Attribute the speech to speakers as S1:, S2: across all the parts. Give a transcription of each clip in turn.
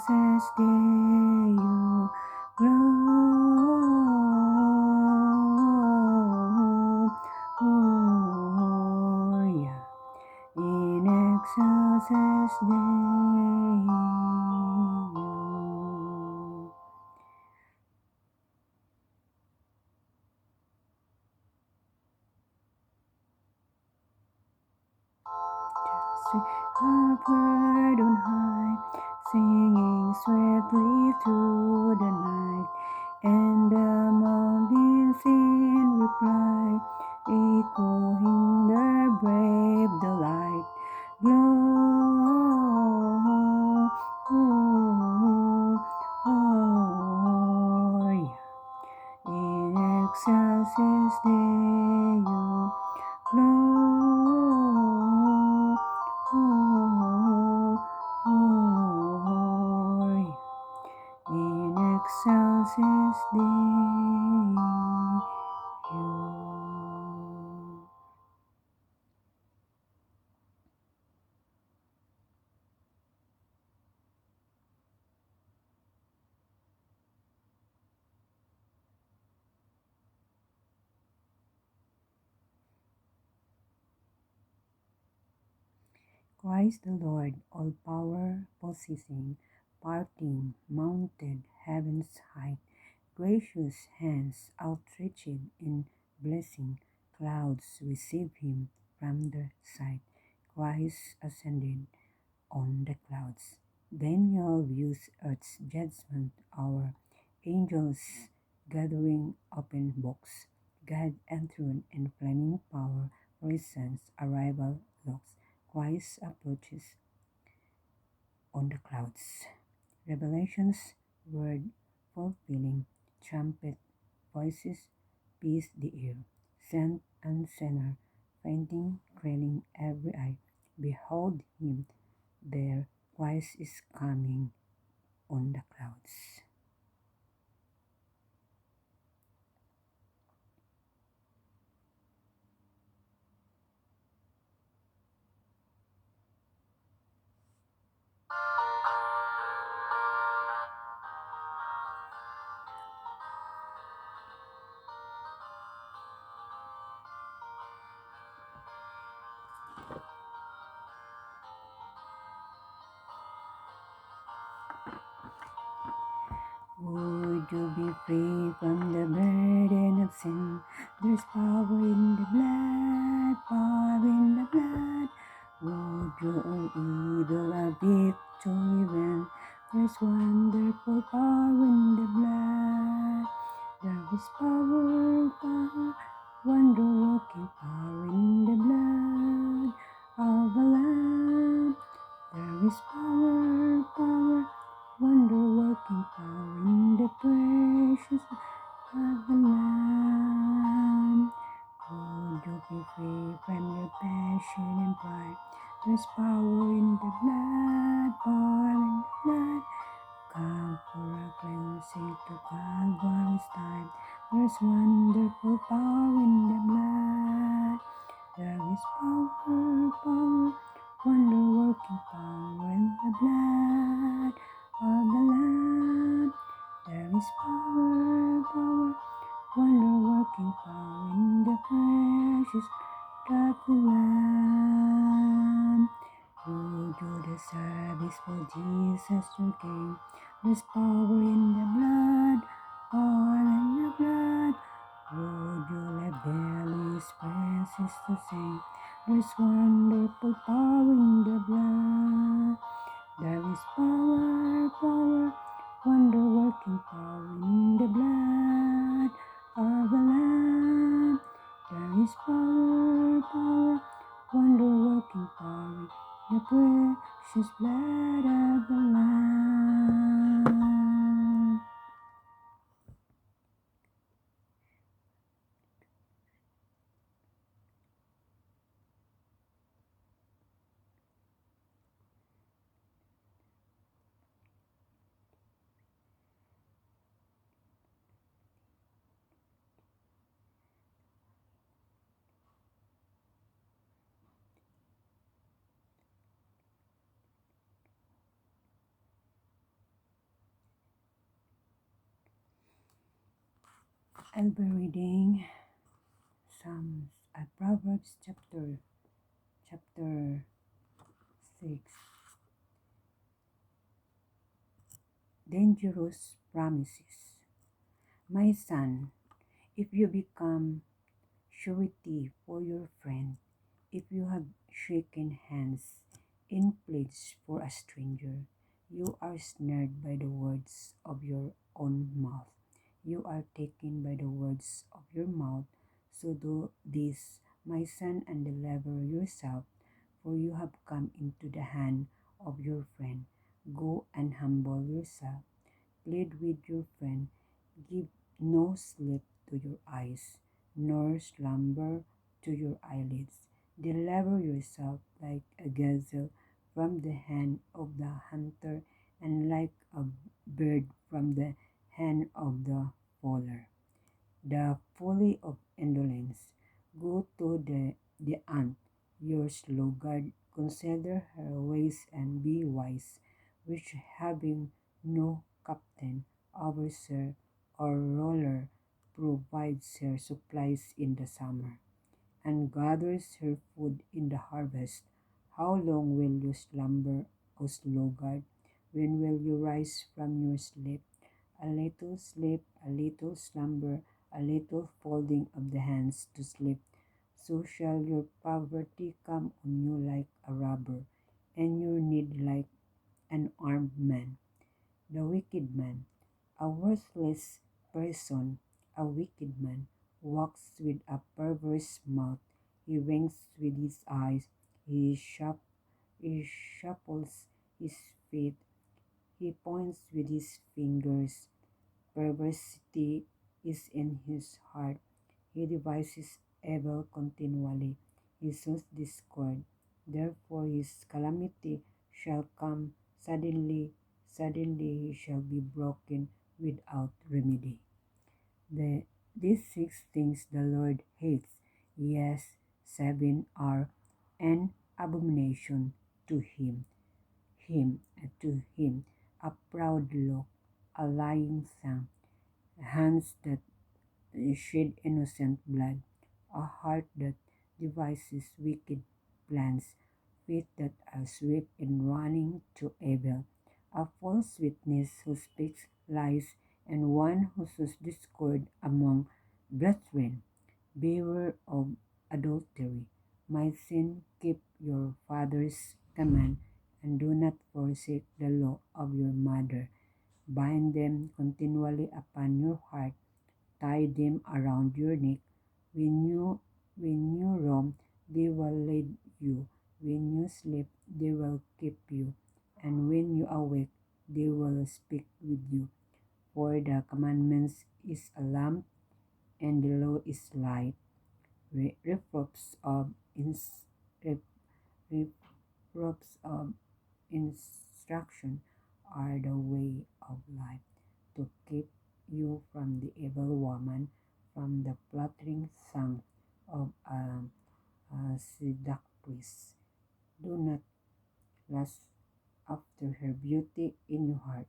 S1: as day you gloria in excelsis Deo. Upward on high, singing sweetly through the night, and the mountains in reply, echoing their brave delight. Gloria in excelsis Deo. Gloria in excelsis Deo. Christ the Lord, all power possessing, parting mounted heaven's height, gracious hands outstretched in blessing, clouds receive him from their sight. Christ ascended on the clouds. Daniel views earth's judgment hour, angels gathering open books, God enthroned in flaming power, for his son's arrival looks. Christ approaches on the clouds. Revelation's word fulfilling, trumpet voices pierce the ear. Saint and sinner, fainting, craning every eye, behold him there, Christ is coming on the clouds. Would you be free from the burden of sin? There's power in the blood, power in the blood. Would you all evil a victory win? There's wonderful power in the blood. There is power, power, wonder-working power in the blood of the Lamb. There is power, power, wonder-working power in the precious of the Lamb. Would you be free from your passion and pride? There's power in the blood, power in the blood. Come for a cleansing to Calvary's time. There's wonderful power in the blood. There is power, power, wonder-working power in the blood of the Lamb. There is power, power, wonder-working power in the precious blood of the Lamb. Who do the service for Jesus your King? There's power in the blood, power in the blood. Would you let His praises to sing? There's wonderful power in the blood. There is power, power, wonder-working power in the blood of the Lamb. There is power, power, wonder-working power in the precious blood of the Lamb. I'll be reading Psalms, Proverbs chapter 6. Dangerous promises. My son, if you become surety for your friend, if you have shaken hands in pledge for a stranger, you are snared by the words of your own mouth. You are taken by the words of your mouth. So do this, my son, and deliver yourself, for you have come into the hand of your friend. Go and humble yourself. Plead with your friend. Give no sleep to your eyes, nor slumber to your eyelids. Deliver yourself like a gazelle from the hand of the hunter, and like a bird from the hand of the fowler. The folly of indolence. Go to the ant, your sluggard, consider her ways and be wise, which having no captain, overseer, or ruler, provides her supplies in the summer, and gathers her food in the harvest. How long will you slumber, O sluggard? When will you rise from your sleep? A little sleep, a little slumber, a little folding of the hands to sleep. So shall your poverty come on you like a robber, and your need like an armed man. The wicked man, a worthless person, a wicked man, walks with a perverse mouth. He winks with his eyes, he shuffles his feet, he points with his fingers. Perversity is in his heart. He devises evil continually. He sows discord. Therefore his calamity shall come suddenly. Suddenly he shall be broken without remedy. These 6 things the Lord hates. Yes, 7 are an abomination to him, a proud look, a lying tongue, hands that shed innocent blood, a heart that devises wicked plans, feet that are swift in running to evil, a false witness who speaks lies, and one who sows discord among brethren. Beware of adultery. My sin, keep your father's command, and do not forsake the law of your mother. Bind them continually upon your heart, tie them around your neck. When you roam, they will lead you. When you sleep, they will keep you. And when you awake, they will speak with you. For the commandments is a lamp, and the law is light. Reproofs of reproofs of instruction are the way of life, to keep you from the evil woman, from the flattering tongue of a seductress. Do not lust after her beauty in your heart,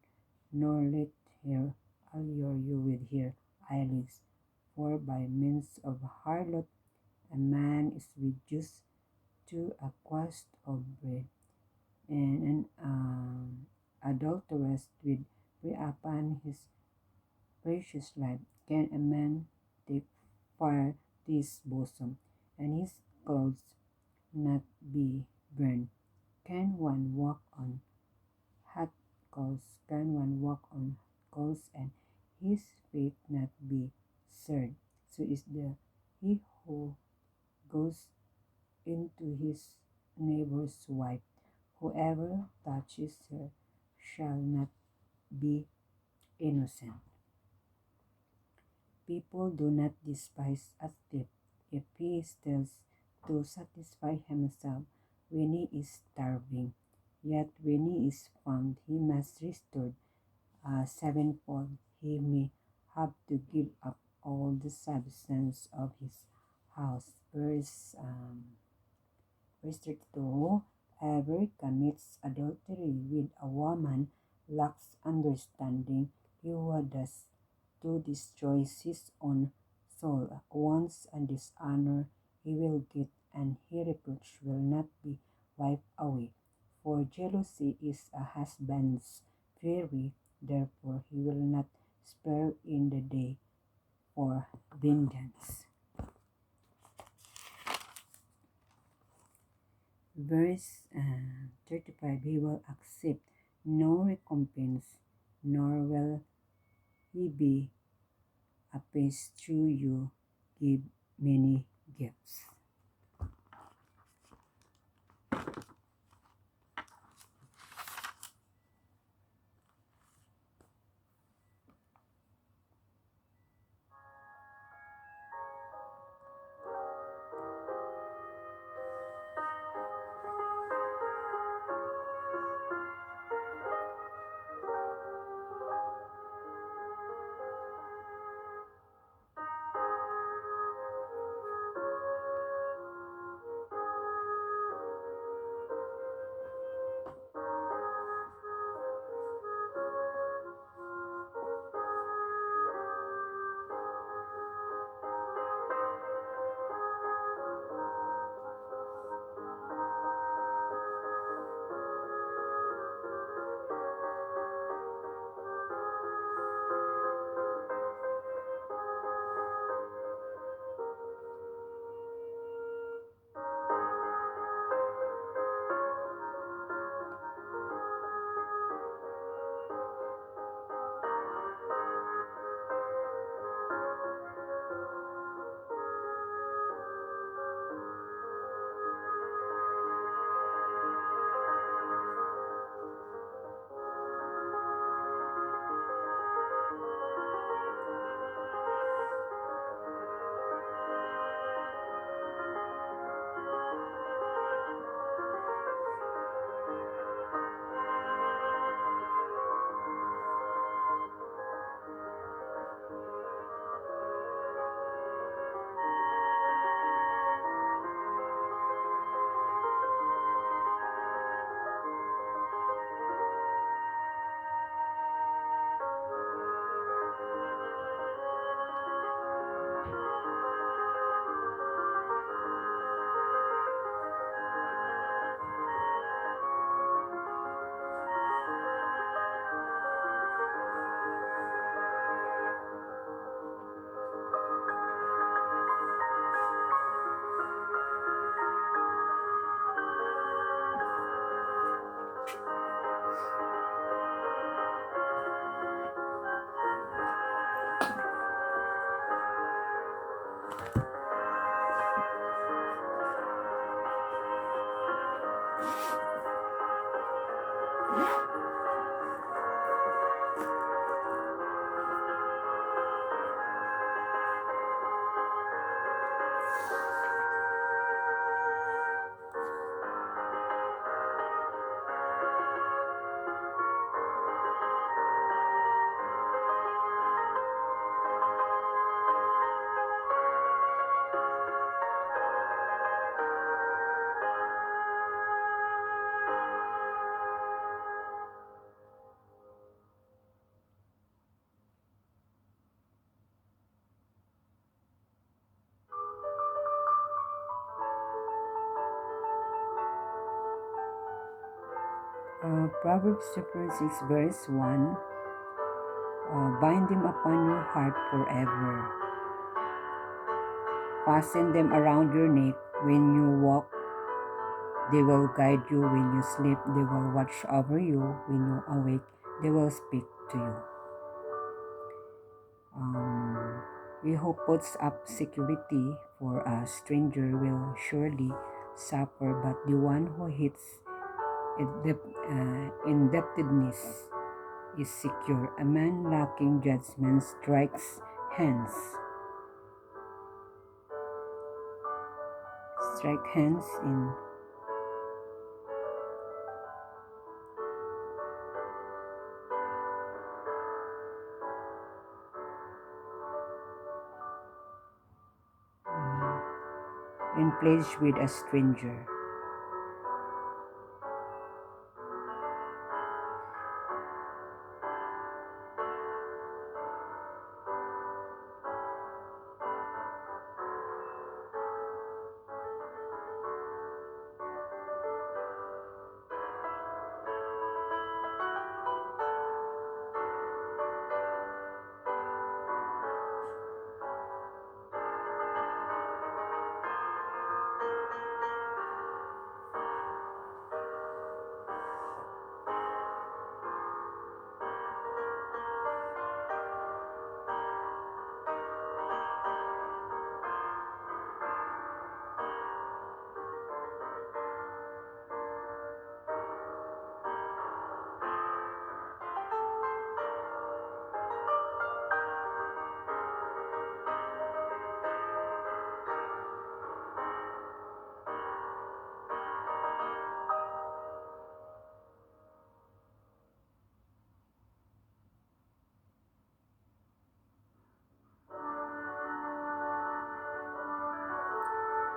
S1: nor let her allure you with her eyelids. For by means of harlot a man is reduced to a crust of bread, and an adulteress will prey upon his precious life. Can a man take fire to his bosom, and his clothes not be burned? Can one walk on hot coals? Can one walk on coals, and his feet not be seared? So is the he who goes into his neighbor's wife. Whoever touches her shall not be innocent. People do not despise a thief if he steals to satisfy himself when he is starving. Yet when he is found, he must restore sevenfold. He may have to give up all the substance of his house. Verse 32, whoever commits adultery with a woman lacks understanding. He who does to destroy his own soul. Once and dishonor he will get, and his reproach will not be wiped away. For jealousy is a husband's fury, therefore he will not spare in the day for vengeance. Verse 35, he will accept no recompense, nor will he be appeased through you give many gifts. Proverbs chapter 6 verse 1, bind them upon your heart forever. Fasten them around your neck. When you walk, they will guide you. When you sleep, they will watch over you. When you awake, they will speak to you. He who puts up security for a stranger will surely suffer, but the one who hates indebtedness is secure. A man lacking judgment strikes hands. Strike hands in pledge with a stranger.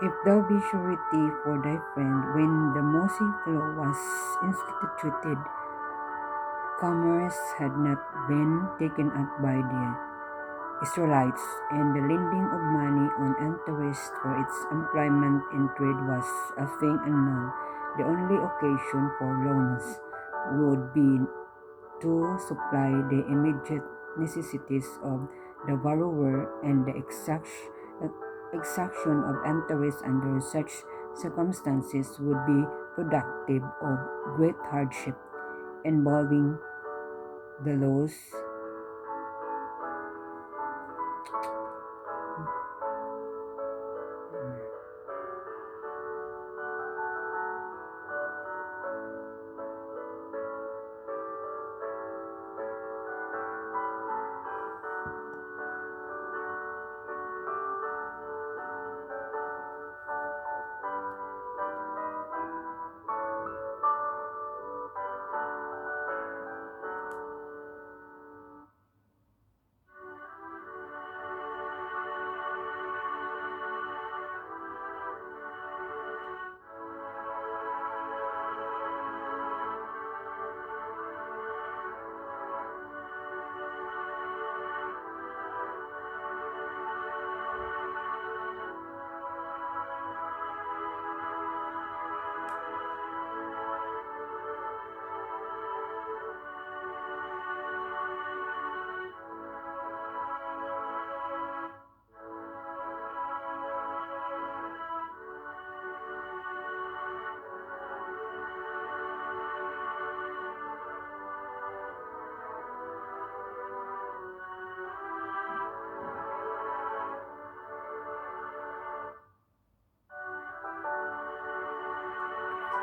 S1: If thou be surety for thy friend, when the Mosaic law was instituted, commerce had not been taken up by the Israelites, and the lending of money on interest for its employment in trade was a thing unknown. The only occasion for loans would be to supply the immediate necessities of the borrower, and the exaction of interest under such circumstances would be productive of great hardship, involving the loss.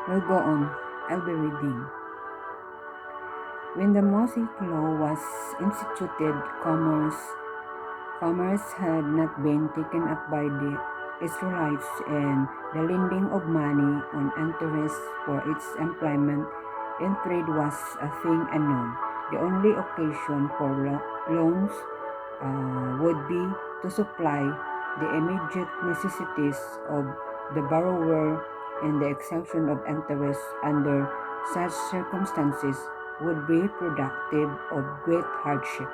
S1: We'll go on. I'll be reading. When the Mosaic law was instituted, commerce had not been taken up by the Israelites, and the lending of money on interest for its employment in trade was a thing unknown. The only occasion for loans would be to supply the immediate necessities of the borrower, and the exaction of interest under such circumstances would be productive of great hardship,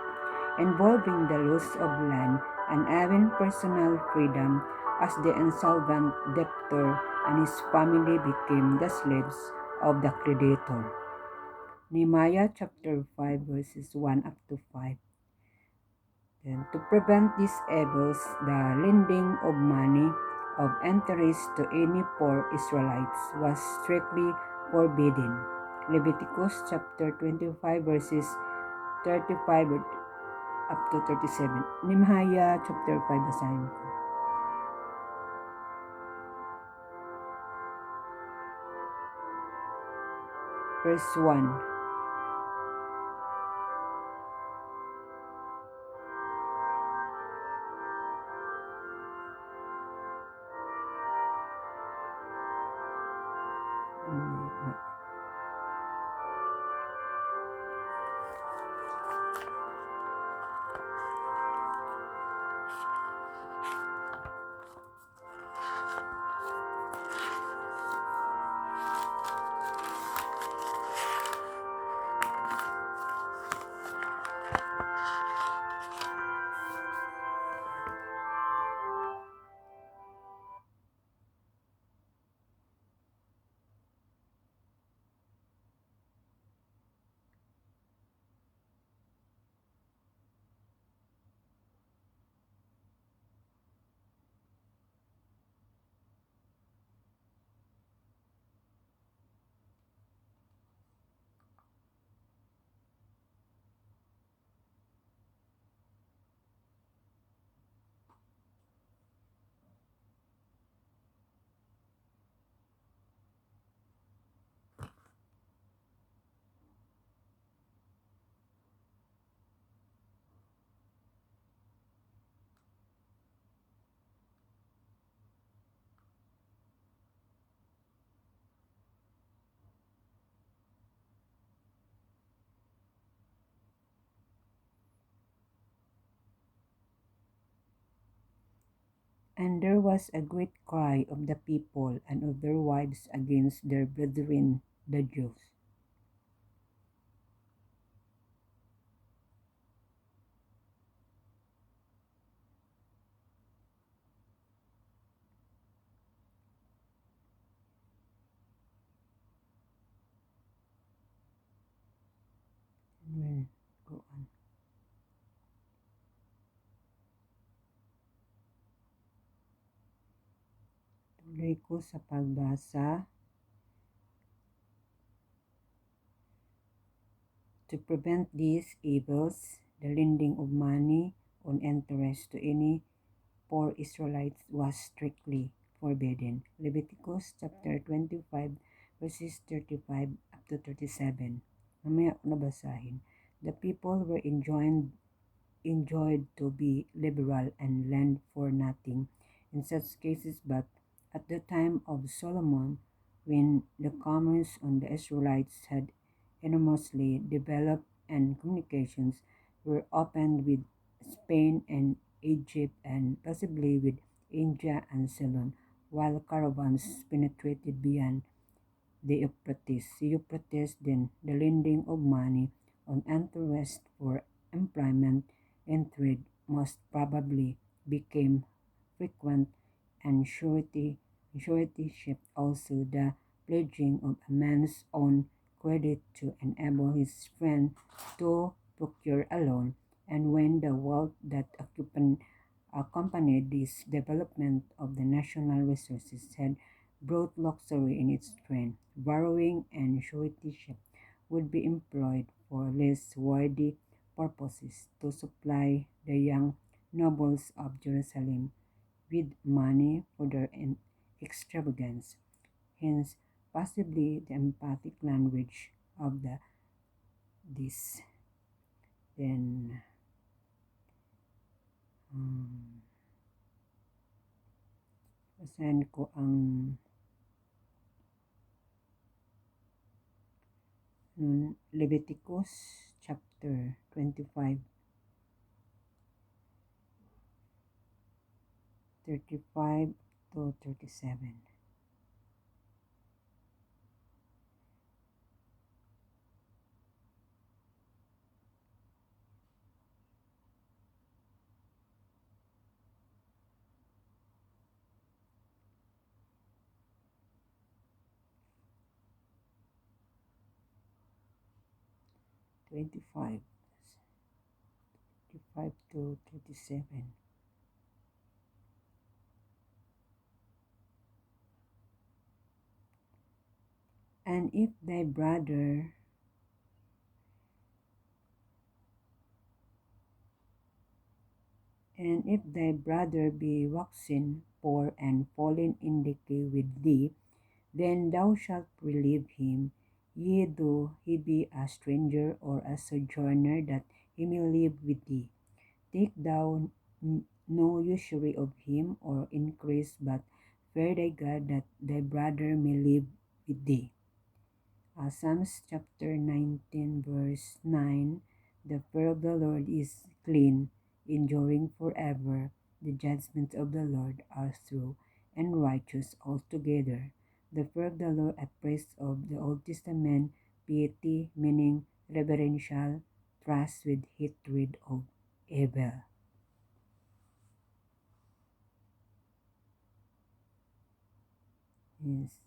S1: involving the loss of land and even personal freedom, as the insolvent debtor and his family became the slaves of the creditor. Nehemiah chapter 5 verses 1 up to 5. And to prevent these evils, the lending of money of interest to any poor Israelites was strictly forbidden. Leviticus chapter 25 verses 35 up to 37. Nehemiah chapter 5 basahin ko. Verse 1. And there was a great cry of the people and of their wives against their brethren, the Jews. And we'll go on. Tuloy ko sa pagbasa. To prevent these evils, the lending of money on interest to any poor Israelites was strictly forbidden. Leviticus chapter 25 verses 35 up to 37. Mamaya ko nabasahin. The people were enjoyed to be liberal and lend for nothing in such cases, but at the time of Solomon, when the commerce on the Israelites had enormously developed and communications were opened with Spain and Egypt and possibly with India and Ceylon, while caravans penetrated beyond the Euphrates, then the lending of money on interest for employment and trade most probably became frequent, and suretyship also the pledging of a man's own credit to enable his friend to procure a loan, and when the wealth that accompanied this development of the national resources had brought luxury in its train, borrowing and suretyship would be employed for less worthy purposes to supply the young nobles of Jerusalem with money for their extravagance. Hence, possibly the emphatic language of this. Then, basahin ko ang Leviticus chapter 25, 35 to 37. Twenty-five to 37. And if thy brother be waxen poor and fallen in decay with thee, then thou shalt relieve him, yea though he be a stranger or a sojourner, that he may live with thee. Take thou no usury of him, or increase, but fear thy God, that thy brother may live with thee. Psalms chapter 19 verse 9, the fear of the Lord is clean, enduring forever. The judgments of the Lord are true and righteous altogether. The fear of the Lord, a praise of the Old Testament, piety, meaning reverential trust with hatred of evil. Yes.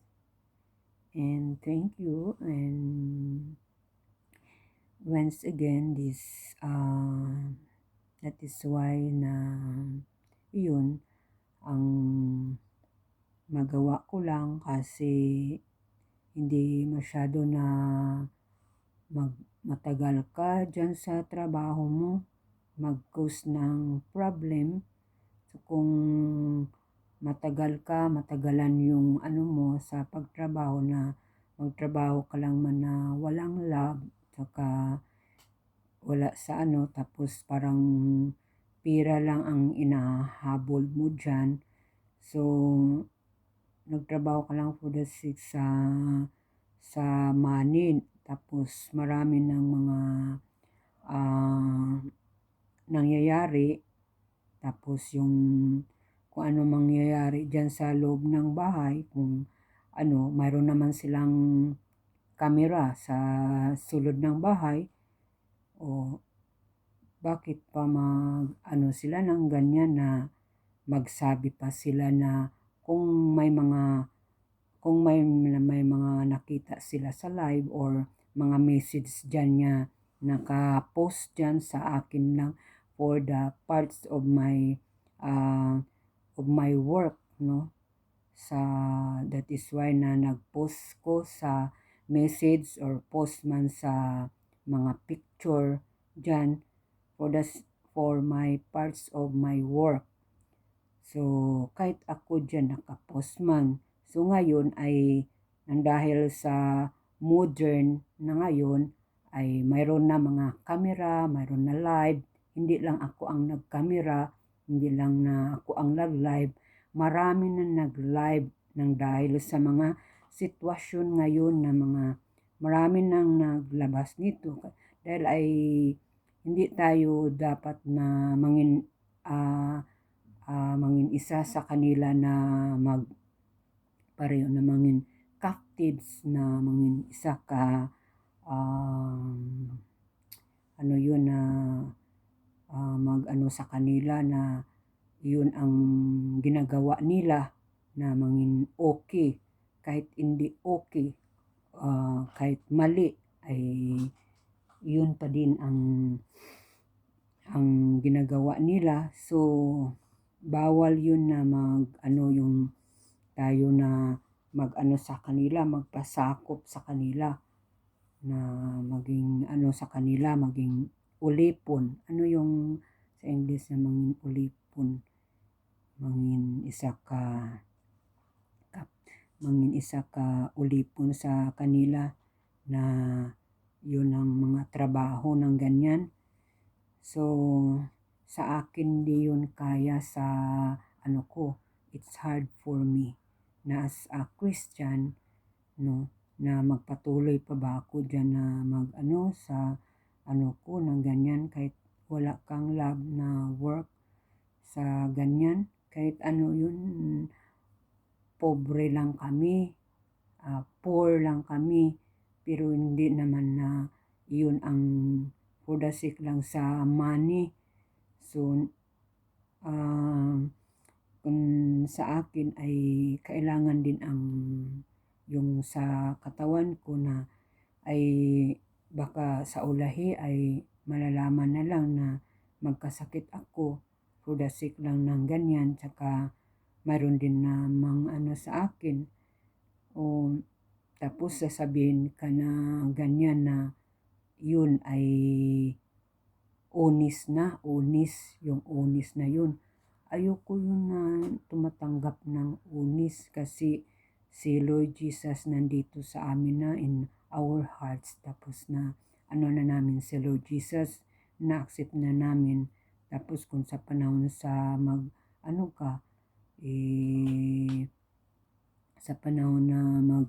S1: And thank you, and once again that is why na yun ang magawa ko lang, kasi hindi masyado na matagal ka dyan sa trabaho mo, mag-cause ng problem. So kung matagalan yung mo sa pagtrabaho, na magtrabaho ka lang man na walang love, saka wala sa tapos parang pira lang ang inahabol mo dyan. So, nagtrabaho ka lang for the sake sa money, tapos marami ng mga nangyayari, tapos yung kung ano mangyayari dyan sa loob ng bahay, kung ano, mayroon naman silang kamera sa sulod ng bahay, o bakit pa ano sila ng ganyan na magsabi pa sila na kung may mga nakita sila sa live or mga message dyan niya naka-post dyan sa akin lang for the parts of my work, no? That is why na nag-post ko sa message or post man sa mga picture dyan for my parts of my work. So, kahit ako dyan nakapost man. So, ngayon ay dahil sa modern na ngayon ay mayroon na mga camera, mayroon na live. Hindi lang ako ang nag-camera, hindi lang na ako ang nag-live. Marami na nag-live ng dahil sa mga sitwasyon ngayon na marami nang naglabas nito. Dahil ay hindi tayo dapat na mangin isa sa kanila na pareho na mangin captives, na mangin isa ka ano yun na mag-ano sa kanila na yun ang ginagawa nila na mangin okay kahit hindi okay, kahit mali ay yun pa din ang ginagawa nila. So bawal yun na yung tayo na mag-ano sa kanila, magpasakop sa kanila, na maging ano sa kanila, maging ulipon. Ano yung sa English na maging ulipon? Mangin isa ka ulipon sa kanila, na yun ang mga trabaho ng ganyan. So sa akin di yun kaya sa ano ko. It's hard for me na as a Christian, no, na magpatuloy pa ba ako dyan na mag-ano sa ano ko ng ganyan, kahit wala kang love na work sa ganyan. Kahit ano yun, pobre lang kami, poor lang kami, pero hindi naman na yun ang for the sake lang sa money. So kung sa akin ay kailangan din yung sa katawan ko na ay baka sa ulahi ay malalaman na lang na magkasakit ako for the sake lang ng ganyan, tsaka mayroon din na ano sa akin, o tapos sasabihin ka na ganyan na yun ay unis yung unis na yun. Ayoko yun na tumatanggap ng unis, kasi si Lord Jesus nandito sa amin na in our hearts. Tapos na ano na namin si Lord Jesus, na-accept na namin. Tapos kung sa panahon sa sa panahon na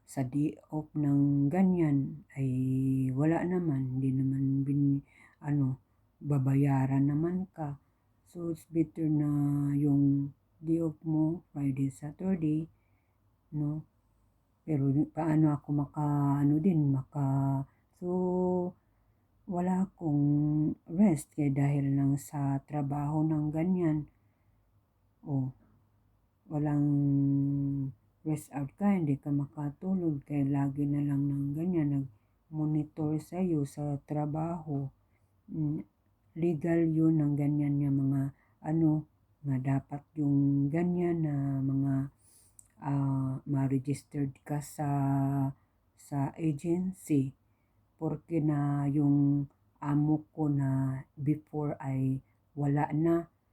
S1: sa day off ng ganyan ay wala naman, hindi naman babayaran naman ka. So it's better na yung day off mo Friday, Saturday, no? Pero paano ako so wala akong rest dahil lang sa trabaho ng ganyan. Walang rest out ka, hindi ka makatulog, kaya lagi na lang ng ganyan nag-monitor sa iyo sa trabaho. Legal yun ng ganyan yung mga na dapat yung ganyan na mga ma-registered ka sa agency, porque na yung amo ko na